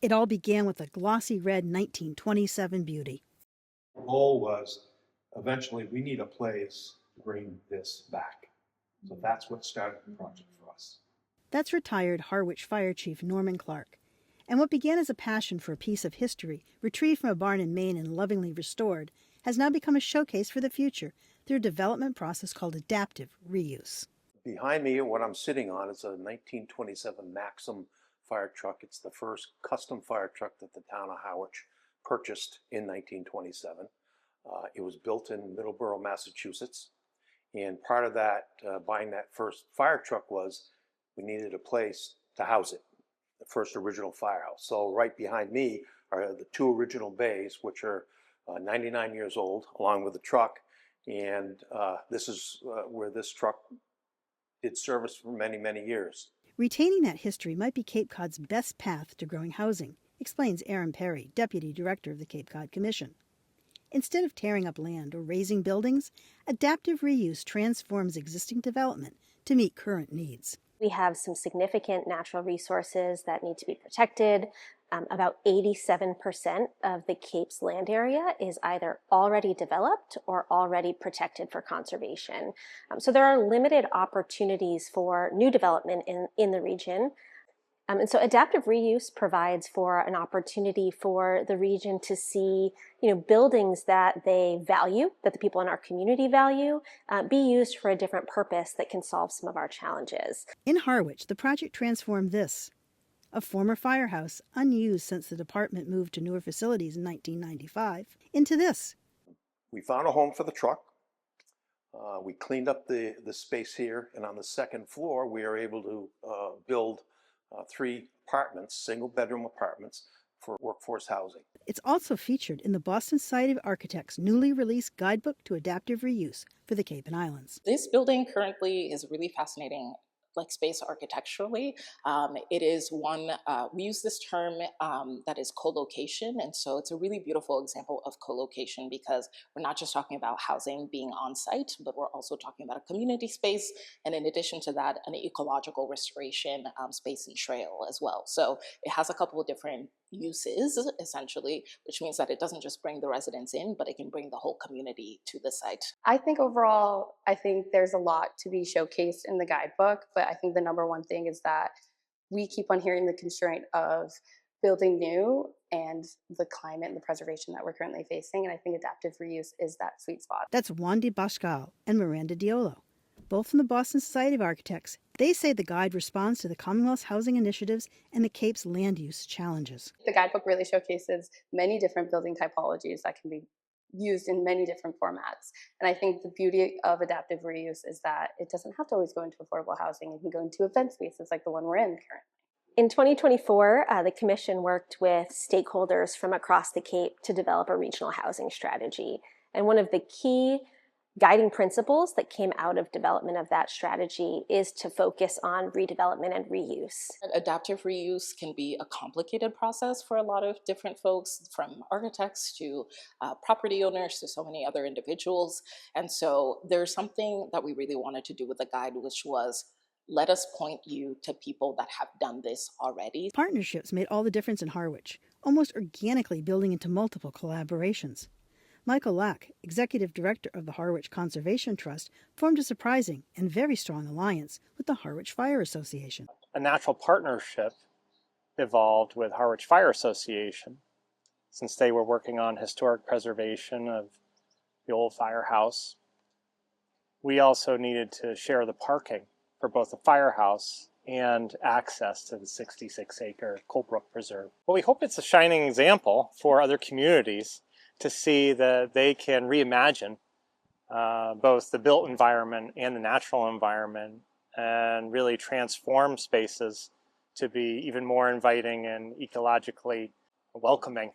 It all began with a glossy red 1927 beauty. The goal was eventually we need a place to bring this back. So that's what started the project for us. That's retired Harwich Fire Chief Norman Clark. And what began as a passion for a piece of history, retrieved from a barn in Maine and lovingly restored, has now become a showcase for the future through a development process called adaptive reuse. Behind me, what I'm sitting on is a 1927 Maxim fire truck. It's the first custom fire truck that the town of Harwich purchased in 1927. It was built in Middleborough, Massachusetts. And part of that, buying that first fire truck, was we needed a place to house it, the first original firehouse. So right behind me are the two original bays, which are 99 years old, along with the truck. And this is where this truck did service for many, many years. Retaining that history might be Cape Cod's best path to growing housing, explains Aaron Perry, Deputy Director of the Cape Cod Commission. Instead of tearing up land or raising buildings, adaptive reuse transforms existing development to meet current needs. We have some significant natural resources that need to be protected. About 87% of the Cape's land area is either already developed or already protected for conservation. So there are limited opportunities for new development in the region. And so adaptive reuse provides for an opportunity for the region to see, buildings that they value, that the people in our community value, be used for a different purpose that can solve some of our challenges. In Harwich, the project transformed this, a former firehouse, unused since the department moved to newer facilities in 1995, into this. We found a home for the truck. We cleaned up the space here, and on the second floor, we are able to build 3 apartments, single-bedroom apartments, for workforce housing. It's also featured in the Boston Society of Architects' newly released guidebook to adaptive reuse for the Cape and Islands. This building currently is really fascinating, like space architecturally. It is one, we use this term that is co-location, and so it's a really beautiful example of co-location because we're not just talking about housing being on site, but we're also talking about a community space, and in addition to that, an ecological restoration space and trail as well. So it has a couple of different uses, essentially, which means that it doesn't just bring the residents in, but it can bring the whole community to the site. I think overall, there's a lot to be showcased in the guidebook, but I think the number one thing is that we keep on hearing the constraint of building new and the climate and the preservation that we're currently facing, and I think adaptive reuse is that sweet spot. That's Wandy Bashkal and Miranda Diolo, both from the Boston Society of Architects. They say the guide responds to the Commonwealth's housing initiatives and the Cape's land use challenges. The guidebook really showcases many different building typologies that can be used in many different formats. And I think the beauty of adaptive reuse is that it doesn't have to always go into affordable housing. It can go into event spaces like the one we're in currently. In 2024, the Commission worked with stakeholders from across the Cape to develop a regional housing strategy. And one of the key guiding principles that came out of development of that strategy is to focus on redevelopment and reuse. Adaptive reuse can be a complicated process for a lot of different folks, from architects to property owners to so many other individuals. And so there's something that we really wanted to do with the guide, which was let us point you to people that have done this already. Partnerships made all the difference in Harwich, almost organically building into multiple collaborations. Michael Lack, Executive Director of the Harwich Conservation Trust, formed a surprising and very strong alliance with the Harwich Fire Association. A natural partnership evolved with Harwich Fire Association, since they were working on historic preservation of the old firehouse. We also needed to share the parking for both the firehouse and access to the 66-acre Colebrook Preserve. Well, we hope it's a shining example for other communities to see that they can reimagine both the built environment and the natural environment and really transform spaces to be even more inviting and ecologically welcoming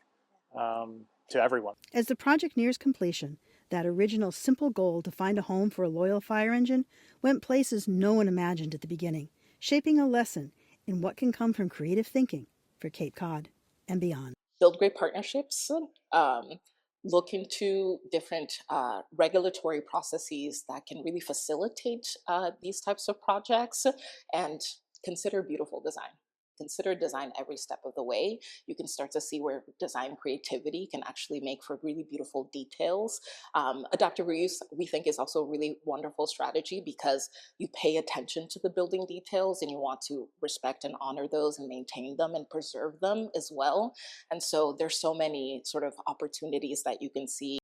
to everyone. As the project nears completion, that original simple goal to find a home for a loyal fire engine went places no one imagined at the beginning, shaping a lesson in what can come from creative thinking for Cape Cod and beyond. Build great partnerships, look into different regulatory processes that can really facilitate these types of projects, and consider beautiful design. consider design every step of the way, you can start to see where design creativity can actually make for really beautiful details. Adaptive reuse, we think, is also a really wonderful strategy because you pay attention to the building details and you want to respect and honor those and maintain them and preserve them as well. And so there's so many sort of opportunities that you can see